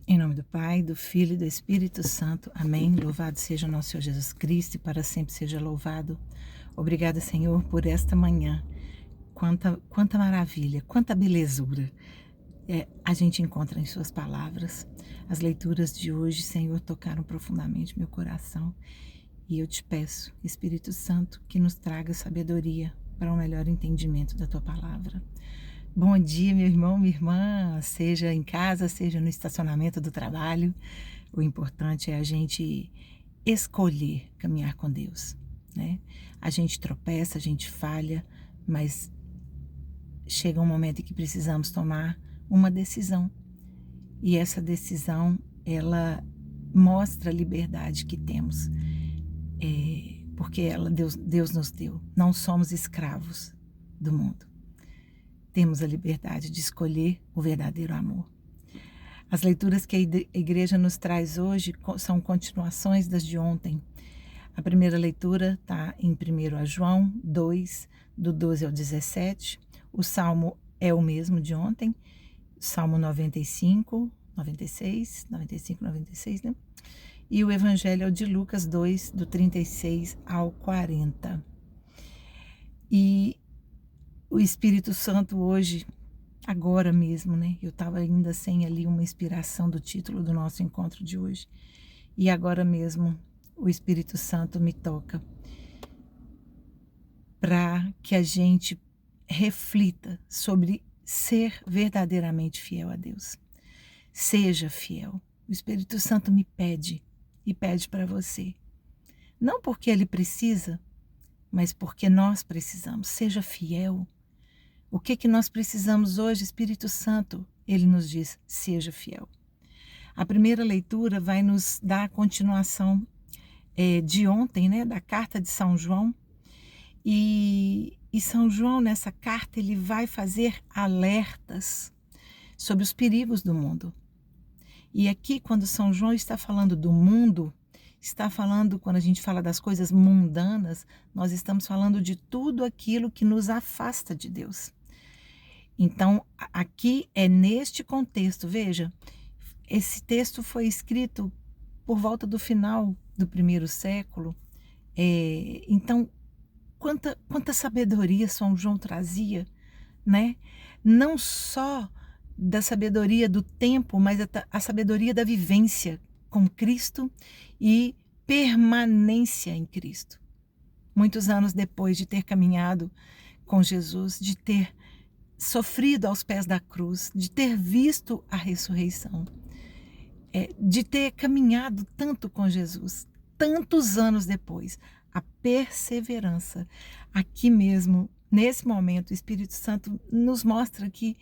Em nome do Pai, do Filho e do Espírito Santo. Amém. Louvado seja nosso Senhor Jesus Cristo e para sempre seja louvado. Obrigada, Senhor, por esta manhã. Quanta maravilha, quanta belezura a gente encontra em suas palavras. As leituras de hoje, Senhor, tocaram profundamente meu coração. E eu te peço, Espírito Santo, que nos traga sabedoria para um melhor entendimento da tua palavra. Bom dia, meu irmão, minha irmã, seja em casa, seja no estacionamento do trabalho. O importante é a gente escolher caminhar com Deus, né? A gente tropeça, a gente falha, mas chega um momento em que precisamos tomar uma decisão. E essa decisão, ela mostra a liberdade que temos, porque Deus nos deu. Não somos escravos do mundo. Temos a liberdade de escolher o verdadeiro amor. As leituras que a igreja nos traz hoje são continuações das de ontem. A primeira leitura está em 1 João 2, do 12 ao 17. O salmo é o mesmo de ontem, Salmo 95, 96, 95, 96, né? E o evangelho é o de Lucas 2, do 36 ao 40. E o Espírito Santo hoje, agora mesmo, né? Eu estava ainda sem ali uma inspiração do título do nosso encontro de hoje. E agora mesmo o Espírito Santo me toca para que a gente reflita sobre ser verdadeiramente fiel a Deus. Seja fiel. O Espírito Santo me pede e pede para você. Não porque ele precisa, mas porque nós precisamos. Seja fiel. O que nós precisamos hoje, Espírito Santo? Ele nos diz, seja fiel. A primeira leitura vai nos dar a continuação de ontem, né, da carta de São João. E São João, nessa carta, ele vai fazer alertas sobre os perigos do mundo. E aqui, quando São João está falando do mundo, está falando, quando a gente fala das coisas mundanas, nós estamos falando de tudo aquilo que nos afasta de Deus. Então, aqui é neste contexto, veja, esse texto foi escrito por volta do final do primeiro século. Então, quanta sabedoria São João trazia, né? Não só da sabedoria do tempo, mas a sabedoria da vivência com Cristo e permanência em Cristo. Muitos anos depois de ter caminhado com Jesus, de ter sofrido aos pés da cruz, de ter visto a ressurreição, de ter caminhado tanto com Jesus, tantos anos depois, a perseverança. Aqui mesmo, nesse momento, o Espírito Santo nos mostra que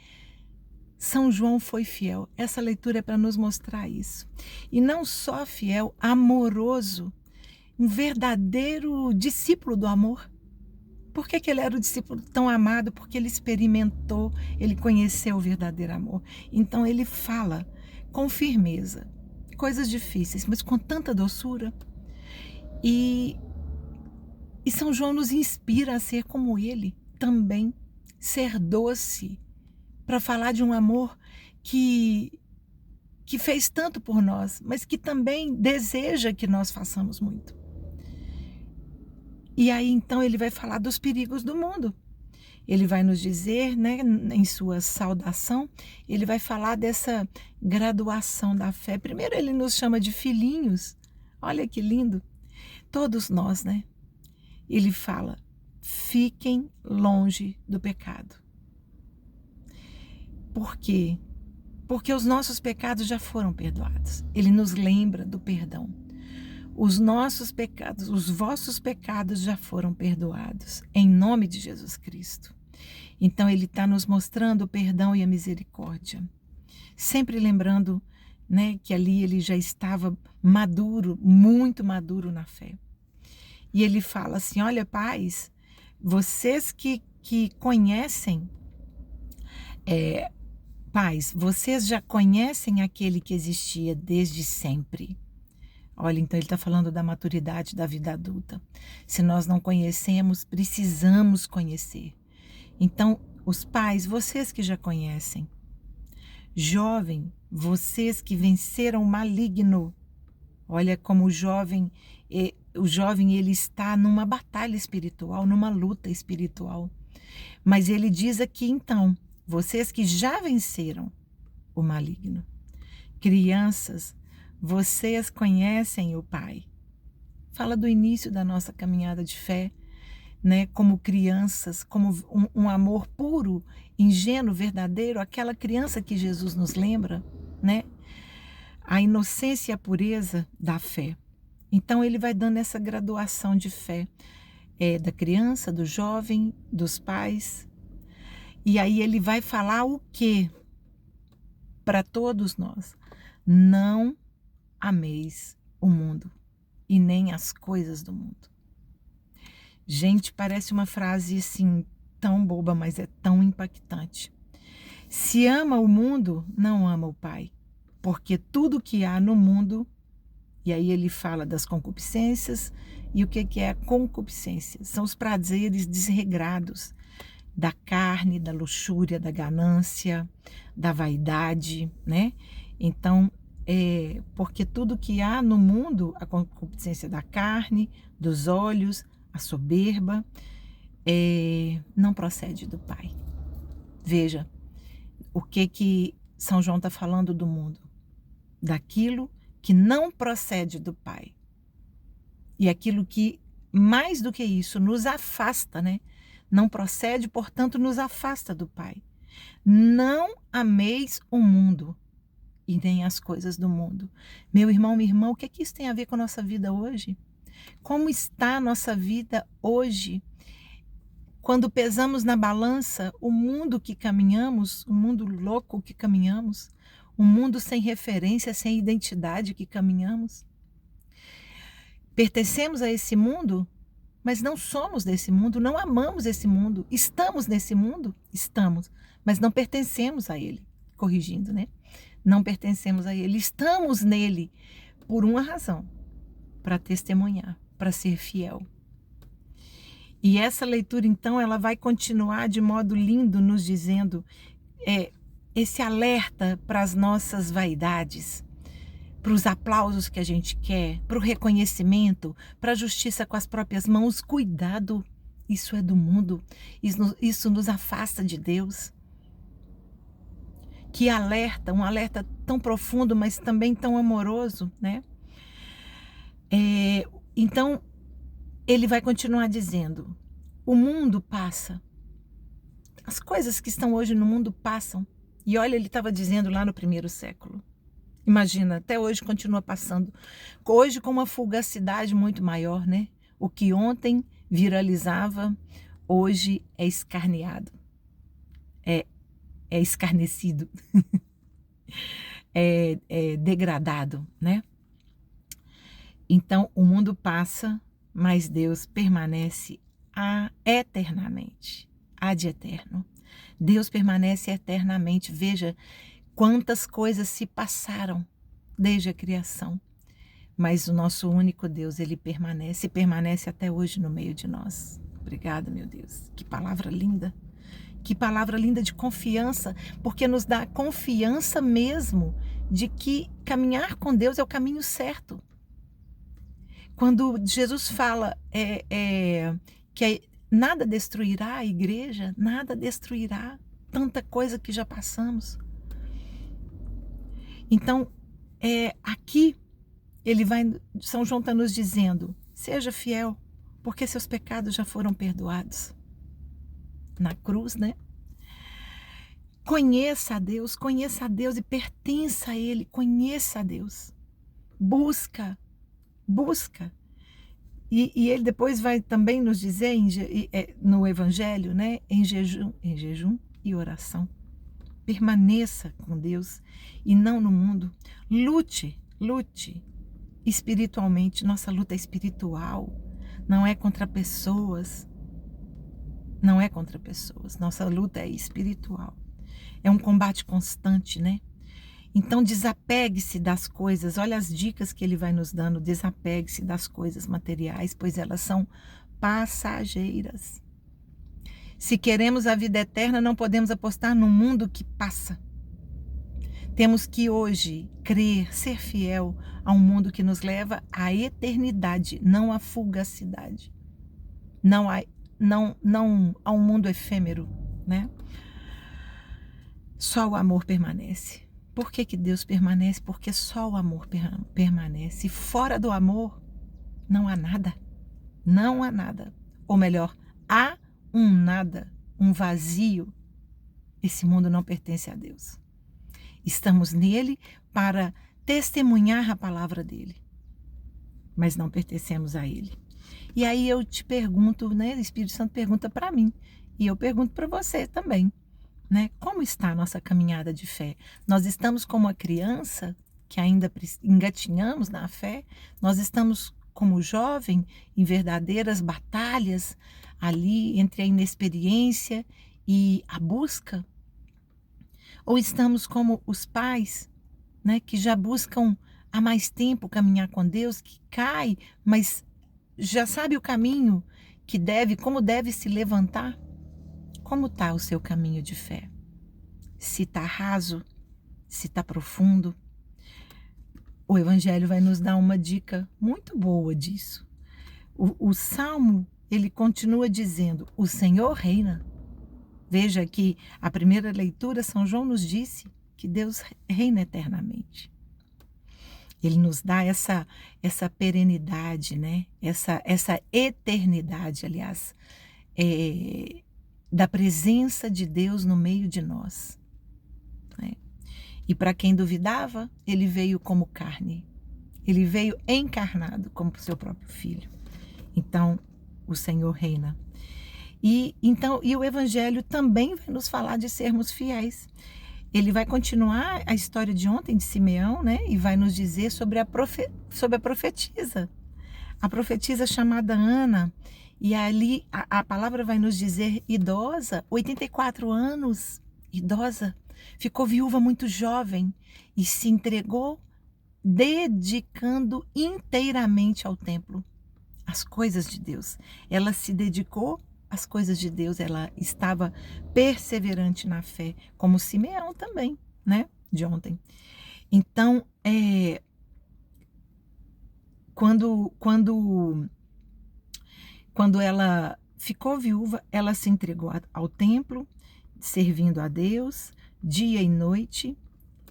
São João foi fiel. Essa leitura é para nos mostrar isso. E não só fiel, amoroso, um verdadeiro discípulo do amor. Por que ele era o discípulo tão amado? Porque ele experimentou, ele conheceu o verdadeiro amor. Então ele fala com firmeza, coisas difíceis, mas com tanta doçura. E São João nos inspira a ser como ele também, ser doce, para falar de um amor que fez tanto por nós, mas que também deseja que nós façamos muito. E aí, então, ele vai falar dos perigos do mundo. Ele vai nos dizer, né, em sua saudação, ele vai falar dessa graduação da fé. Primeiro, ele nos chama de filhinhos. Olha que lindo. Todos nós, né? Ele fala, fiquem longe do pecado. Por quê? Porque os nossos pecados já foram perdoados. Ele nos lembra do perdão. Os nossos pecados, os vossos pecados já foram perdoados, em nome de Jesus Cristo. Então ele está nos mostrando o perdão e a misericórdia. Sempre lembrando, né, que ali ele já estava maduro, muito maduro na fé. E ele fala assim, olha, pais, vocês que conhecem, pais, vocês já conhecem aquele que existia desde sempre. Olha, então ele está falando da maturidade da vida adulta. Se nós não conhecemos, precisamos conhecer. Então, os pais, vocês que já conhecem, Jovem, vocês que venceram o maligno. Olha como o jovem ele está numa batalha espiritual, numa luta espiritual. Mas ele diz aqui então, vocês que já venceram o maligno. Crianças, vocês conhecem o Pai. Fala do início da nossa caminhada de fé, né? Como crianças, como um amor puro, ingênuo, verdadeiro, aquela criança que Jesus nos lembra, né? A inocência e a pureza da fé. Então ele vai dando essa graduação de fé, da criança, do jovem, dos pais. E aí ele vai falar o quê? Para todos nós. Não ameis o mundo e nem as coisas do mundo. Gente, parece uma frase assim tão boba, mas é tão impactante. Se ama o mundo, não ama o Pai, porque tudo que há no mundo, e aí ele fala das concupiscências, e o que é a concupiscência? São os prazeres desregrados da carne, da luxúria, da ganância, da vaidade, né? Então, porque tudo que há no mundo, a concupiscência da carne, dos olhos, a soberba, não procede do Pai. Veja, o que São João está falando do mundo? Daquilo que não procede do Pai. E aquilo que, mais do que isso, nos afasta, né? Não procede, portanto, nos afasta do Pai. Não ameis o mundo e nem as coisas do mundo. Meu irmão, minha irmã, o que isso tem a ver com a nossa vida hoje? Como está a nossa vida hoje? Quando pesamos na balança o mundo que caminhamos, o mundo louco que caminhamos, um mundo sem referência, sem identidade que caminhamos. Pertencemos a esse mundo, mas não somos desse mundo, não amamos esse mundo. Estamos nesse mundo? Estamos, mas não pertencemos a ele. Corrigindo, né? Não pertencemos a ele. Estamos nele por uma razão, para testemunhar, para ser fiel. E essa leitura, então, ela vai continuar de modo lindo nos dizendo esse alerta para as nossas vaidades, para os aplausos que a gente quer, para o reconhecimento, para a justiça com as próprias mãos. Cuidado, isso é do mundo, isso nos afasta de Deus. Que alerta, um alerta tão profundo, mas também tão amoroso, né? Então, ele vai continuar dizendo, o mundo passa, as coisas que estão hoje no mundo passam. E olha, ele estava dizendo lá no 1º século. Imagina, até hoje continua passando. Hoje com uma fugacidade muito maior, né? O que ontem viralizava, hoje é escarneado. É escarnecido. é degradado, né? Então, o mundo passa, mas Deus permanece eternamente, ad eterno. Deus permanece eternamente. Veja quantas coisas se passaram desde a criação, mas o nosso único Deus, ele permanece até hoje no meio de nós. Obrigada, meu Deus. Que palavra linda. Que palavra linda de confiança, porque nos dá confiança mesmo de que caminhar com Deus é o caminho certo. Quando Jesus fala que nada destruirá a igreja, nada destruirá tanta coisa que já passamos. Então, aqui São João está nos dizendo, seja fiel, porque seus pecados já foram perdoados. Na cruz, né? Conheça a Deus e pertença a Ele, conheça a Deus. Busca. E ele depois vai também nos dizer no Evangelho, né? Em jejum e oração. Permaneça com Deus e não no mundo. Lute espiritualmente. Nossa luta é espiritual, não é contra pessoas. Não é contra pessoas. Nossa luta é espiritual. É um combate constante, né? Então desapegue-se das coisas. Olha as dicas que ele vai nos dando. Desapegue-se das coisas materiais, pois elas são passageiras. Se queremos a vida eterna, não podemos apostar num mundo que passa. Temos que hoje crer, ser fiel a um mundo que nos leva à eternidade, não à fugacidade. Não a um mundo efêmero, né? Só o amor permanece. Por que Deus permanece? Porque só o amor permanece. E fora do amor, não há nada. Não há nada. Ou melhor, há um nada, um vazio. Esse mundo não pertence a Deus. Estamos nele para testemunhar a palavra dele, mas não pertencemos a ele. E aí eu te pergunto, né? O Espírito Santo pergunta para mim, e eu pergunto para você também, né? Como está a nossa caminhada de fé? Nós estamos como a criança que ainda engatinhamos na fé? Nós estamos como jovem em verdadeiras batalhas ali entre a inexperiência e a busca? Ou estamos como os pais, né, que já buscam há mais tempo caminhar com Deus, que cai, mas já sabe o caminho que deve, como deve se levantar? Como está o seu caminho de fé? Se está raso, se está profundo? O Evangelho vai nos dar uma dica muito boa disso. O Salmo, ele continua dizendo, o Senhor reina. Veja que a primeira leitura, São João nos disse que Deus reina eternamente. Ele nos dá essa perenidade, né? essa eternidade, aliás, da presença de Deus no meio de nós. Né? E para quem duvidava, ele veio como carne. Ele veio encarnado como seu próprio filho. Então, o Senhor reina. E o Evangelho também vai nos falar de sermos fiéis. Ele vai continuar a história de ontem de Simeão, né? E vai nos dizer sobre a profetisa. A profetisa chamada Ana. E ali a palavra vai nos dizer idosa, 84 anos, idosa. Ficou viúva muito jovem e se entregou dedicando inteiramente ao templo, às coisas de Deus. Ela se dedicou às coisas de Deus, ela estava perseverante na fé, como Simeão também, né, de ontem. Então, quando ela ficou viúva, ela se entregou ao templo, servindo a Deus, dia e noite.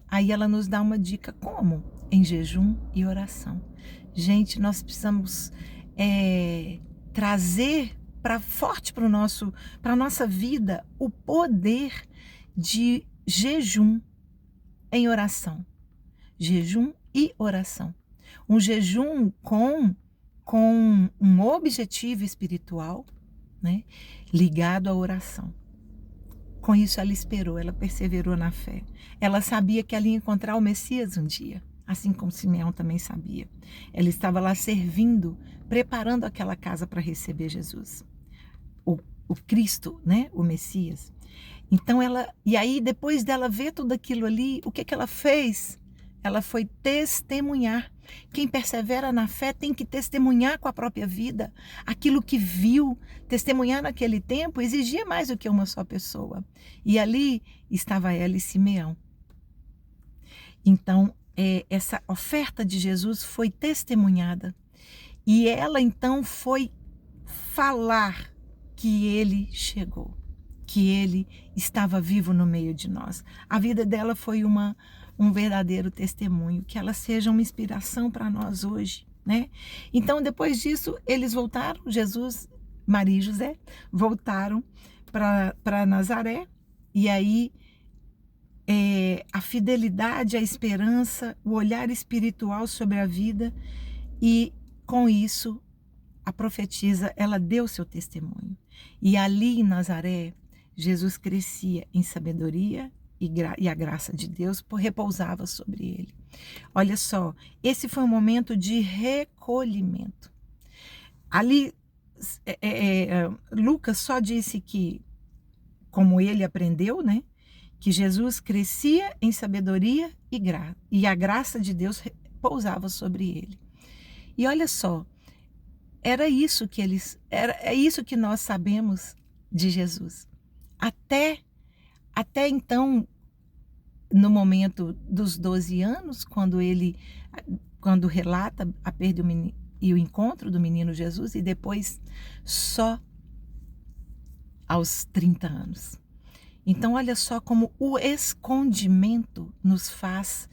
Aí ela nos dá uma dica, como? Em jejum e oração. Gente, nós precisamos trazer forte para a nossa vida o poder de jejum em oração. Jejum e oração. Um jejum com um objetivo espiritual, né, ligado à oração. Com isso ela esperou, ela perseverou na fé. Ela sabia que ela ia encontrar o Messias um dia, assim como Simeão também sabia. Ela estava lá servindo, preparando aquela casa para receber Jesus. O Cristo, né, o Messias. Então e aí depois dela ver tudo aquilo ali, o que ela fez? Ela foi testemunhar. Quem persevera na fé tem que testemunhar com a própria vida. Aquilo que viu, testemunhar naquele tempo, exigia mais do que uma só pessoa. E ali estava ela e Simeão. Então, essa oferta de Jesus foi testemunhada. E ela então foi falar que ele chegou, que ele estava vivo no meio de nós. A vida dela foi um verdadeiro testemunho, que ela seja uma inspiração para nós hoje, né? Então, depois disso, eles voltaram, Jesus, Maria e José, voltaram para Nazaré, e aí a fidelidade, a esperança, o olhar espiritual sobre a vida, e com isso, a profetisa, ela deu seu testemunho. E ali em Nazaré, Jesus crescia em sabedoria e a graça de Deus repousava sobre ele. Olha só, esse foi um momento de recolhimento. Ali, Lucas só disse que, como ele aprendeu, né, que Jesus crescia em sabedoria e a graça de Deus repousava sobre ele. E olha só, é isso que nós sabemos de Jesus. Até então, no momento dos 12 anos, quando relata a perda e o encontro do menino Jesus, e depois só aos 30 anos. Então, olha só como o escondimento nos faz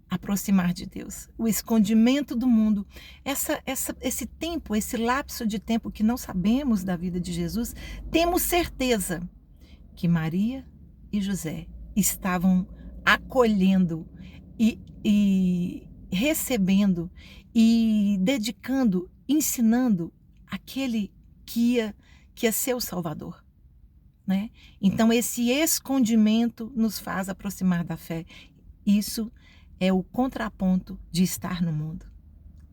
aproximar de Deus. O escondimento do mundo. Esse tempo, esse lapso de tempo que não sabemos da vida de Jesus, temos certeza que Maria e José estavam acolhendo e recebendo e dedicando, ensinando aquele que ia ser o Salvador, né? Então esse escondimento nos faz aproximar da fé. Isso é o contraponto de estar no mundo.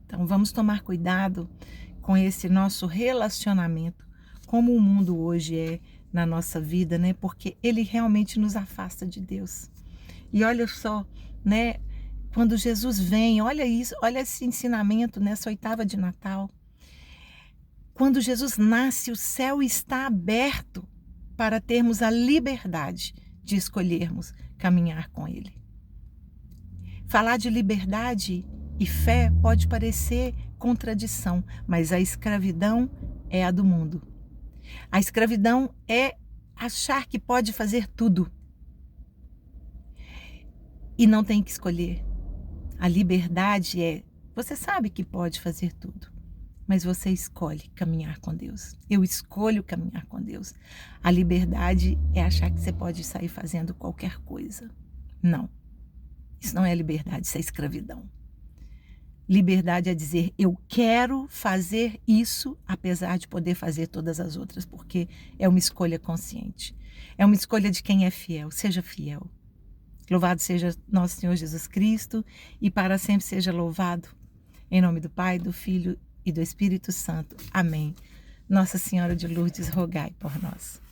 Então vamos tomar cuidado com esse nosso relacionamento, como o mundo hoje é na nossa vida, né? Porque ele realmente nos afasta de Deus. E olha só, né? Quando Jesus vem, olha isso, olha esse ensinamento nessa oitava de Natal. Quando Jesus nasce, o céu está aberto para termos a liberdade de escolhermos caminhar com Ele. Falar de liberdade e fé pode parecer contradição, mas a escravidão é a do mundo. A escravidão é achar que pode fazer tudo e não tem que escolher. A liberdade é, você sabe que pode fazer tudo, mas você escolhe caminhar com Deus. Eu escolho caminhar com Deus. A liberdade é achar que você pode sair fazendo qualquer coisa. Não. Isso não é liberdade, isso é escravidão. Liberdade é dizer, eu quero fazer isso, apesar de poder fazer todas as outras, porque é uma escolha consciente. É uma escolha de quem é fiel. Seja fiel. Louvado seja nosso Senhor Jesus Cristo e para sempre seja louvado. Em nome do Pai, do Filho e do Espírito Santo. Amém. Nossa Senhora de Lourdes, rogai por nós.